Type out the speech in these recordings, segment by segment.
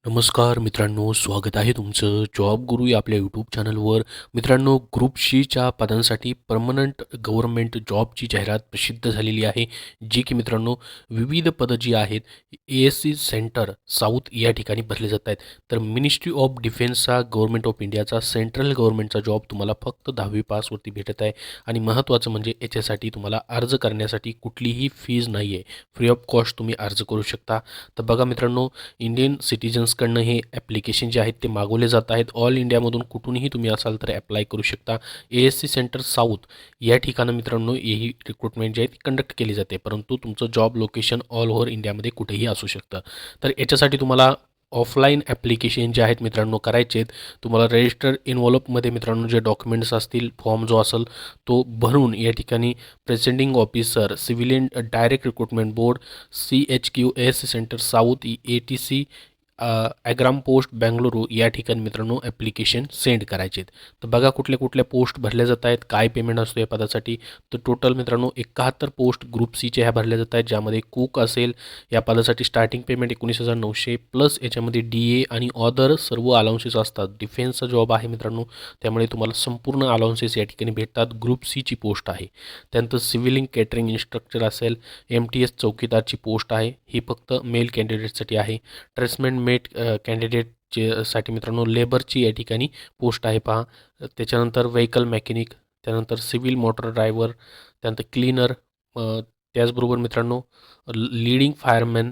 नमस्कार मित्रांनो, स्वागत आहे तुमचं जॉब गुरु या आपल्या यूट्यूब चॅनलवर. मित्रांनो, ग्रुप सीच्या पदांसाठी परमनंट गव्हर्नमेंट जॉबची जाहिरात प्रसिद्ध झालेली आहे, जी की मित्रांनो विविध पदं जी आहेत ASC सेंटर साऊथ या ठिकाणी भरले जात आहेत. तर मिनिस्ट्री ऑफ डिफेन्सचा गव्हर्नमेंट ऑफ इंडियाचा सेंट्रल गव्हर्नमेंटचा जॉब तुम्हाला फक्त 10वी पासवरती भेटत आहे. आणि महत्त्वाचं म्हणजे याच्यासाठी तुम्हाला अर्ज करण्यासाठी कुठलीही फीज नाही आहे. फ्री ऑफ कॉस्ट तुम्ही अर्ज करू शकता. तर बघा मित्रांनो, इंडियन सिटिझन्सकडनं हे ॲप्लिकेशन जे आहेत ते मागवले जात आहेत. ऑल इंडियामधून कुठूनही तुम्ही असाल तर ॲप्लाय करू शकता. ASC सेंटर साऊथ या ठिकाणं मित्रांनो ही रिक्रुटमेंट जी आहे ती कंडक्ट केली जाते, परंतु तुमचं जॉब लोकेशन ऑल ओव्हर इंडियामध्ये कुठेही असू शकतं. तर याच्यासाठी तुम्हाला ऑफलाईन ॲप्लिकेशन जे आहेत मित्रांनो करायचे आहेत. तुम्हाला रजिस्टर इन्व्हॉल्वमध्ये मित्रांनो जे डॉक्युमेंट्स असतील, फॉर्म जो असेल तो भरून या ठिकाणी presenting officer, civilian direct recruitment board, CHQ ASC centre south, ATC Agram post Bengaluru या ठिकाणी मित्रांनो ॲप्लिकेशन सेंड करायचे आहेत. तर बघा कुठल्या कुठल्या पोस्ट भरल्या जात आहेत, काय पेमेंट असतो या पदासाठी. तर टोटल मित्रांनो 71 पोस्ट ग्रुप सीचे ह्या भरल्या जात आहेत, ज्यामध्ये कुक असेल. या पदासाठी स्टार्टिंग पेमेंट 19,900 प्लस याच्यामध्ये DA आणि ऑदर सर्व अलाउन्सेस असतात. डिफेन्सचा जॉब आहे मित्रांनो, त्यामुळे तुम्हाला संपूर्ण अलाउन्सेस या ठिकाणी भेटतात. ग्रुप सीची पोस्ट आहे. त्यानंतर सिव्हिलिंग केटरिंग इन्स्ट्रक्टर असेल, MTS चौकीदारची पोस्ट आहे, ही फक्त मेल कॅन्डिडेटसाठी आहे. ट्रेसमेंट मेट कॅन्डिडेटचे साठी मित्रांनो लेबरची या ठिकाणी पोस्ट आहे पहा. त्याच्यानंतर व्हेकल मेकॅनिक, त्यानंतर सिव्हिल मोटर ड्रायव्हर, त्यानंतर क्लीनर, त्याचबरोबर मित्रांनो लीडिंग फायरमॅन,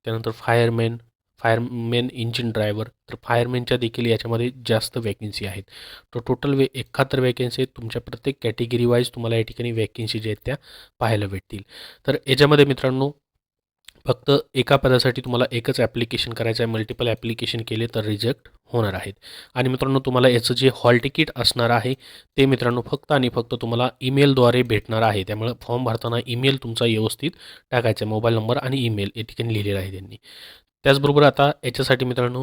त्यानंतर फायरमॅन इंजिन ड्रायव्हर. तर फायरमॅनच्या देखील याच्यामध्ये जास्त वॅकेन्सी आहेत. तर टोटल 71 वॅकेन्सी आहेत. तुमच्या प्रत्येक कॅटेगरी वाईज तुम्हाला या ठिकाणी वॅकेन्सी ज्या आहेत त्या पाहायला भेटतील. तर याच्यामध्ये मित्रांनो फक्त एका पदासाठी तुम्हाला एकच ॲप्लिकेशन करायचं आहे. मल्टिपल ॲप्लिकेशन केले तर रिजेक्ट होणार आहेत. आणि मित्रांनो तुम्हाला याचं जे हॉल तिकीट असणार आहे ते मित्रांनो फक्त आणि फक्त तुम्हाला ईमेलद्वारे भेटणार आहे. त्यामुळे फॉर्म भरताना ईमेल तुमचा व्यवस्थित टाकायचा आहे. मोबाईल नंबर आणि ईमेल या ठिकाणी लिहिलेलं आहे त्यांनी. त्याचबरोबर आता याच्यासाठी मित्रांनो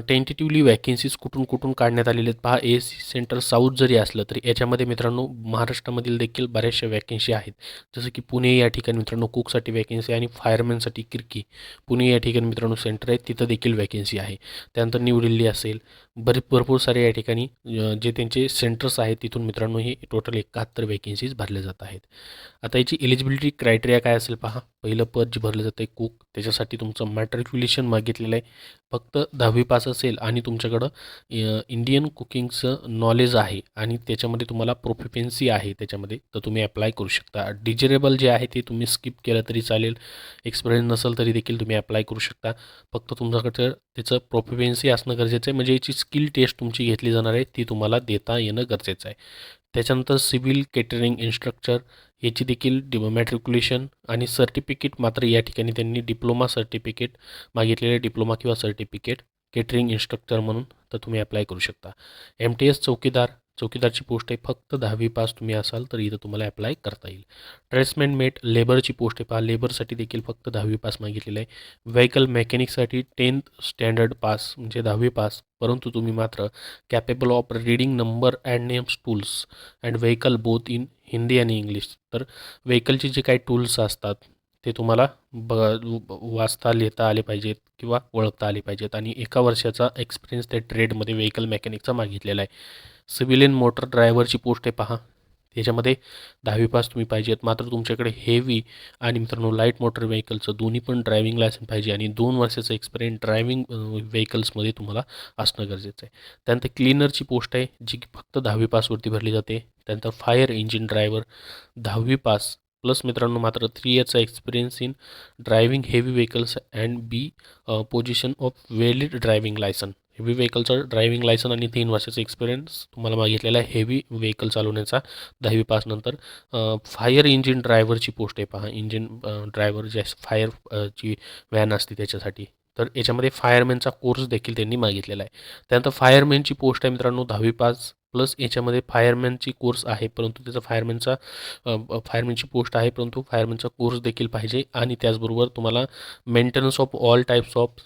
टेंटेटिव्हली वॅकेन्सीज कुठून कुठून काढण्यात आलेले आहेत पहा. ASC सेंटर साऊथ जरी असलं तरी याच्यामध्ये मित्रांनो महाराष्ट्रामधील देखील बऱ्याचशा वॅकेन्सी आहेत. जसं की पुणे या ठिकाणी मित्रांनो कुकसाठी वॅकेन्सी आणि फायरमॅनसाठी किरकी पुणे या ठिकाणी मित्रांनो सेंटर आहे, तिथं देखील वॅकेन्सी आहे. त्यानंतर न्यू दिल्ली असेल, भरपूर सारे या ठिकाणी जे त्यांचे सेंटर्स आहेत तिथून मित्रांनो हे टोटल 71 वॅकेन्सीज भरल्या जात आहेत. आता याची एलिजिबिलिटी क्रायटेरिया काय असेल पहा. पहिलं पद जे भरलं जातं आहे कुक, त्याच्यासाठी तुमचं मॅट्रिक्युलेशन मागितलेलं आहे. फक्त 10वी पास असेल आणि तुमच्याकडं इंडियन कुकिंगचं नॉलेज आहे आणि त्याच्यामध्ये तुम्हाला प्रोफिशियन्सी आहे त्याच्यामध्ये, तर तुम्ही अप्लाय करू शकता. डिजिरेबल जे आहे ते तुम्ही स्किप केलं तरी चालेल. एक्सपिरियन्स नसेल तरी देखील तुम्ही अप्लाय करू शकता. फक्त तुमच्याकडचं त्याचं प्रोफिशियन्सी असणं गरजेचं आहे. म्हणजे याची स्किल टेस्ट तुमची घेतली जाणार आहे, ती तुम्हाला देता येणं गरजेचं आहे. त्याच्यानंतर सिव्हिल केटरिंग इन्स्ट्रक्चर याची देखील मॅट्रिक्युलेशन आणि सर्टिफिकेट मात्र या ठिकाणी त्यांनी डिप्लोमा सर्टिफिकेट मागितलेले, डिप्लोमा किंवा सर्टिफिकेट केटरिंग इन्स्ट्रक्टर म्हणून, तर तुम्ही अप्लाय करू शकता. MTS चौकीदारची पोस्ट आहे. फक्त 10वी पास तुम्ही असाल तर इथं तुम्हाला अप्लाय करता येईल. ट्रेसमेंट मेट लेबरची पोस्ट आहे पहा. लेबरसाठी देखील फक्त 10वी पास मागितलेलं आहे. व्हेकल मेकॅनिकसाठी 10th स्टँडर्ड पास म्हणजे 10वी पास, परंतु तुम्ही मात्र capable of reading number and names tools and vehicle both in Hindi आणि इंग्लिश. तर व्हेकलचे जे काही टूल्स असतात ते तुम्हाला वाचता लिहिता आले पाहिजेत किंवा ओळखता आले पाहिजेत आणि 1 वर्षाचा एक्सपिरियन्स त्या ट्रेडमध्ये व्हेकल मेकॅनिकचा मागितलेला आहे. सिव्हिलियन मोटर ड्रायव्हरची पोस्ट आहे पहा. त्याच्यामध्ये 10वी पास तुम्ही पाहिजेत, मात्र तुमच्याकडे हेवी आणि मित्रांनो लाईट मोटर व्हेकलचं दोन्ही पण ड्रायव्हिंग लायसन्स पाहिजे आणि 2 वर्षाचा एक्सपिरियन्स ड्रायव्हिंग व्हेकल्समध्ये तुम्हाला असणं गरजेचं आहे. त्यानंतर क्लीनरची पोस्ट आहे जी की फक्त 10वी पासवरती भरली जाते. त्यानंतर फायर इंजिन ड्रायव्हर 10वी पास प्लस मित्रांनो मात्र 3 इयर्सचा experience in driving heavy vehicles and be possession of valid driving licence. Heavy व्हेकलचं ड्रायव्हिंग लायसन आणि 3 वर्षाचा एक्सपिरियन्स तुम्हाला मागितलेला आहे हेवी व्हेकल चालवण्याचा 10वी पासनंतर. फायर इंजिन ड्रायव्हरची पोस्ट आहे पहा. इंजिन ड्रायव्हर जे फायर ची व्हॅन असते त्याच्यासाठी. तर याच्यामध्ये फायरमॅनचा कोर्स देखील त्यांनी मागितलेला आहे. त्यानंतर फायरमॅनची पोस्ट आहे मित्रांनो 10वी पास प्लस याच्यामध्ये फायरमॅनची कोर्स आहे, परंतु त्याचा फायरमॅनची पोस्ट आहे, परंतु फायरमॅनचा कोर्स देखील पाहिजे. आणि त्याचबरोबर तुम्हाला maintenance of all types of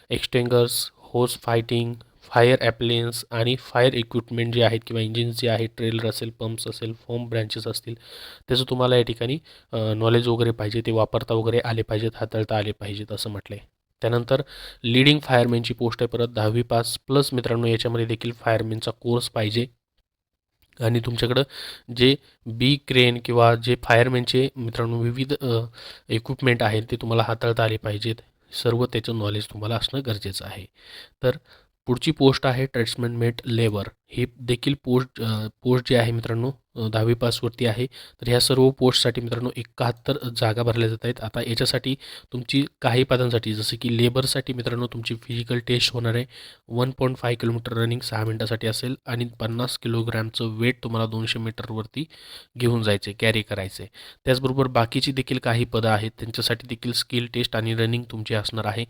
extinguishers, hose fighting, fire appliance आणि फायर इक्विपमेंट जे आहेत किंवा इंजिन्स जे आहेत, ट्रेलर असेल, पंप्स असेल, फोम ब्रँचेस असतील, त्याचं तुम्हाला या ठिकाणी नॉलेज वगैरे पाहिजे. ते वापरता वगैरे आले पाहिजेत, हाताळता आले पाहिजेत असं म्हटलं आहे. त्यानंतर लीडिंग फायरमॅनची पोस्ट आहे, परत 10वी पास प्लस मित्रांनो याच्यामध्ये देखील फायरमॅनचा कोर्स पाहिजे. आणि तुमच्याकडं जे बी क्रेन किंवा जे फायरमॅनचे मित्रांनो विविध इक्विपमेंट आहेत ते तुम्हाला हाताळता आले पाहिजेत. सर्व त्याचं नॉलेज तुम्हाला असणं गरजेचं आहे. तर पुढची पोस्ट आहे ट्रेड्समॅन मेट लेबर. हे देखील पोस्ट जी आहे मित्रांनो 10वी पासवरती आहे. तर ह्या सर्व पोस्टसाठी मित्रांनो 71 जागा भरल्या जात आहेत. आता याच्यासाठी तुमची काही पदांसाठी जसं की लेबरसाठी मित्रांनो तुमची फिजिकल टेस्ट होणार आहे. 1.5 किलोमीटर रनिंग 6 मिनिटासाठी असेल आणि 50 किलोग्रॅमचं वेट तुम्हाला 200 मीटरवरती घेऊन जायचे, कॅरी करायचे. त्याचबरोबर बाकीची देखील काही पदं आहेत त्यांच्यासाठी देखील स्किल टेस्ट आणि रनिंग तुमची असणार आहे.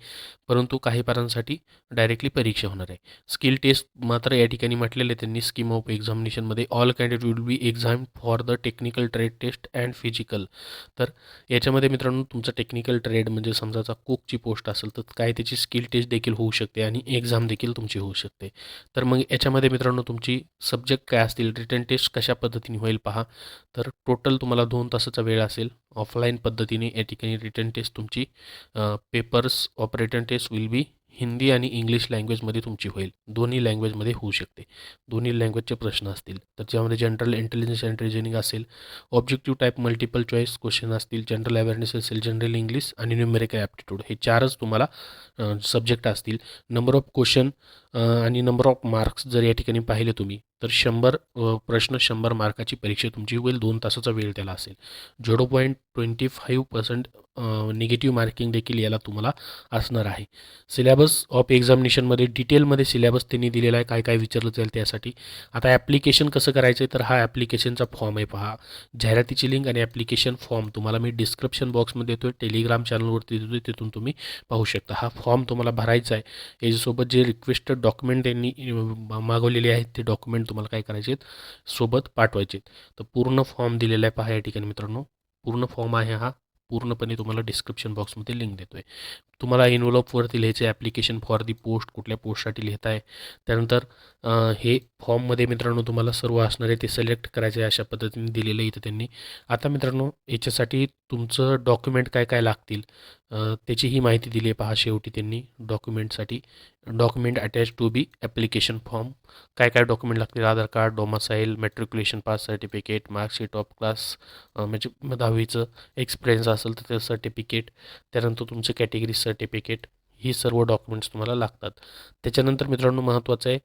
परंतु काही पदांसाठी डायरेक्टली परीक्षा होणार आहे. स्किल टेस्ट मात्र या ठिकाणी म्हटलेले त्यांनी स्कीम ऑफ एक्झामिनेशनमध्ये all candidate will be exam for the technical trade test and physical. तर याच्यामध्ये मित्रांनो तुमचं टेक्निकल ट्रेड म्हणजे समजाचा कुकची पोस्ट असेल तर काय त्याची स्किल टेस्ट देखील होऊ शकते आणि एक्झाम देखील तुमची होऊ शकते. तर मग याच्यामध्ये मित्रांनो तुमची सब्जेक्ट काय असतील, रिटन टेस्ट कशा पद्धतीने होईल पहा. तर टोटल तुम्हाला 2 तासाचा वेळ असेल. ऑफलाईन पद्धतीने या ठिकाणी रिटन टेस्ट तुमची papers of written test will be Hindi आणि इंग्लिश लँग्वेजमध्ये तुमची होईल. दोन्ही लँग्वेजमध्ये होऊ शकते. दोन्ही लँग्वेजचे प्रश्न असतील. तर त्यामध्ये जनरल इंटेलिजन्स अँड रिजनिंग असेल, objective type multiple choice question असतील, जनरल अवेअरनेस असेल, जनरल इंग्लिश आणि न्यूमेरिकल ॲप्टिट्यूड हे 4च तुम्हाला सब्जेक्ट असतील. नंबर ऑफ क्वेश्चन आणि नंबर ऑफ मार्क्स जर या ठिकाणी पाहिले तुम्ही तर 100 प्रश्न 100 मार्काची परीक्षा तुमची होईल. 2 तासाचा वेळ त्याला असेल. 0.25% निगेटिव्ह मार्किंग देखील याला तुम्हाला असणार आहे. सिलेबस ऑफ एक्झामिनेशनमध्ये डिटेलमध्ये सिलेबस त्यांनी दिलेला आहे, काय काय विचारलं जाईल त्यासाठी. आता ॲप्लिकेशन कसं करायचं आहे तर हा ॲप्लिकेशनचा फॉर्म आहे पहा. जाहिरातीची लिंक आणि ॲप्लिकेशन फॉर्म तुम्हाला मी डिस्क्रिप्शन बॉक्समध्ये देतो आहे, टेलिग्राम चॅनलवरती देतो आहे, तिथून तुम्ही पाहू शकता. हा फॉर्म तुम्हाला भरायचा आहे. याच्यासोबत जे रिक्वेस्टेड डॉक्युमेंट त्यांनी मागवलेले आहेत ते डॉक्युमेंट तुम्हाला काय करायचे आहेत, सोबत पाठवायचे आहेत. तर पूर्ण फॉर्म दिलेला आहे पहा या ठिकाणी मित्रांनो. पूर्ण फॉर्म आहे हा. पूर्णपणे तुम्हाला डिस्क्रिप्शन बॉक्समध्ये लिंक देतो आहे. तुम्हाला एनव्हलपवरती लिहायचं ॲप्लिकेशन फॉर दी पोस्ट, कुठल्या पोस्टसाठी लिहित आहे. त्यानंतर हे फॉर्ममध्ये मित्रांनो तुम्हाला सर्व असणार आहे ते सिलेक्ट करायचे आहे. अशा पद्धतीने दिलेलं आहे इथं त्यांनी. आता मित्रांनो याच्यासाठी तुमचं डॉक्युमेंट काय काय लागतील त्याचीही माहिती दिली आहे पहा शेवटी त्यांनी. डॉक्युमेंटसाठी document attach to be application form. काय काय डॉक्युमेंट लागतील, Aadhaar card, domicile, matriculation pass certificate, marksheet of class म्हणजे 10वीचं एक्सपिरियन्स असेल तर ते सर्टिफिकेट, त्यानंतर तुमचं कॅटेगरी सर्टिफिकेट, ही सर्व डॉक्युमेंट्स तुम्हाला लागतात. त्याच्यानंतर मित्रांनो महत्त्वाचं आहे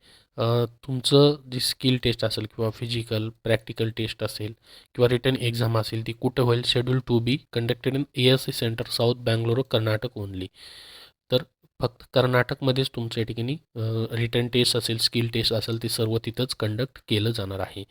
तुमचं जी स्किल टेस्ट असेल किंवा फिजिकल प्रॅक्टिकल टेस्ट असेल किंवा रिटन एक्झाम असेल ती कुठं होईल, schedule to be conducted in ASC centre south Bangalore Karnataka only. तर फक्त कर्नाटकमध्येच तुमच्या ठिकाणी रिटन टेस्ट असेल, स्किल टेस्ट असेल ते सर्व तिथंच कंडक्ट केलं जाणार आहे.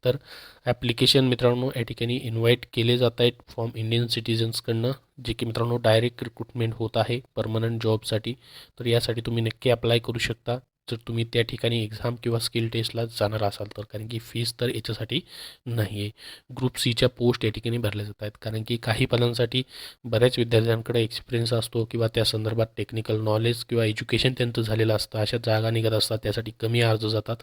तर ॲप्लिकेशन मित्रांनो या ठिकाणी इन्व्हाइट केले जात आहेत फ्रॉम इंडियन सिटिझन्सकडनं, जे की मित्रांनो डायरेक्ट रिक्रुटमेंट होत आहे परमनंट जॉबसाठी. तर यासाठी तुम्ही नक्की अप्लाय करू शकता जर तुम्ही त्या ठिकाणी एक्झाम किंवा स्किल टेस्टला जाणार असाल तर. कारण की फीस तर याच्यासाठी नाही आहे. ग्रुप सीच्या पोस्ट या ठिकाणी भरल्या जात आहेत. कारण की काही पदांसाठी बऱ्याच विद्यार्थ्यांकडे एक्सपिरियन्स असतो किंवा त्या संदर्भात टेक्निकल नॉलेज किंवा एज्युकेशन त्यांचं झालेलं असतं. अशा जागा निघत असतात, त्यासाठी कमी अर्ज जातात.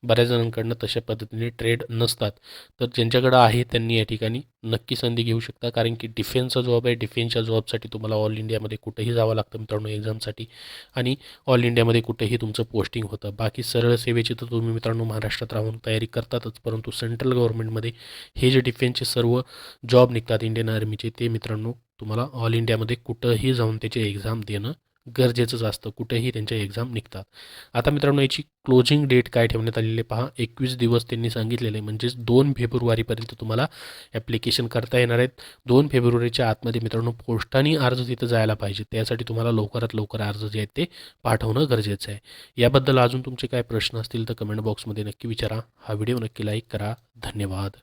बऱ्याच जणांकडनं तशा पद्धतीने ट्रेड नसतात. तर ज्यांच्याकडं आहे त्यांनी या ठिकाणी नक्की संधी घेऊ शकता. कारण की डिफेन्सचा जॉब आहे. डिफेन्सच्या जॉबसाठी तुम्हाला ऑल इंडियामध्ये कुठेही जावं लागतं मित्रांनो एक्झामसाठी, आणि ऑल इंडियामध्ये कुठेही तुमचं पोस्टिंग होतं. बाकी सरळ सेवेची तर तुम्ही मित्रांनो महाराष्ट्रात राहून तयारी करतातच, परंतु सेंट्रल गव्हर्नमेंटमध्ये हे जे डिफेन्सचे सर्व जॉब निघतात इंडियन आर्मीचे, ते मित्रांनो तुम्हाला ऑल इंडियामध्ये कुठंही जाऊन त्याचे एक्झाम देणं गरजेचंच असतं. कुठेही त्यांच्या एक्झाम निघतात. आता मित्रांनो याची क्लोजिंग डेट काय ठेवण्यात आलेली आहे पहा. 21 दिवस त्यांनी सांगितलेले आहे. म्हणजेच 2 फेब्रुवारीपर्यंत तुम्हाला ॲप्लिकेशन करता येणार आहेत. 2 फेब्रुवारीच्या आतमध्ये मित्रांनो पोस्टाने अर्ज तिथं जायला पाहिजे. त्यासाठी तुम्हाला लवकरात लवकर अर्ज जे आहेत ते पाठवणं गरजेचं आहे. याबद्दल अजून तुमचे काय प्रश्न असतील तर कमेंट बॉक्समध्ये नक्की विचारा. हा व्हिडिओ नक्की लाईक करा. धन्यवाद.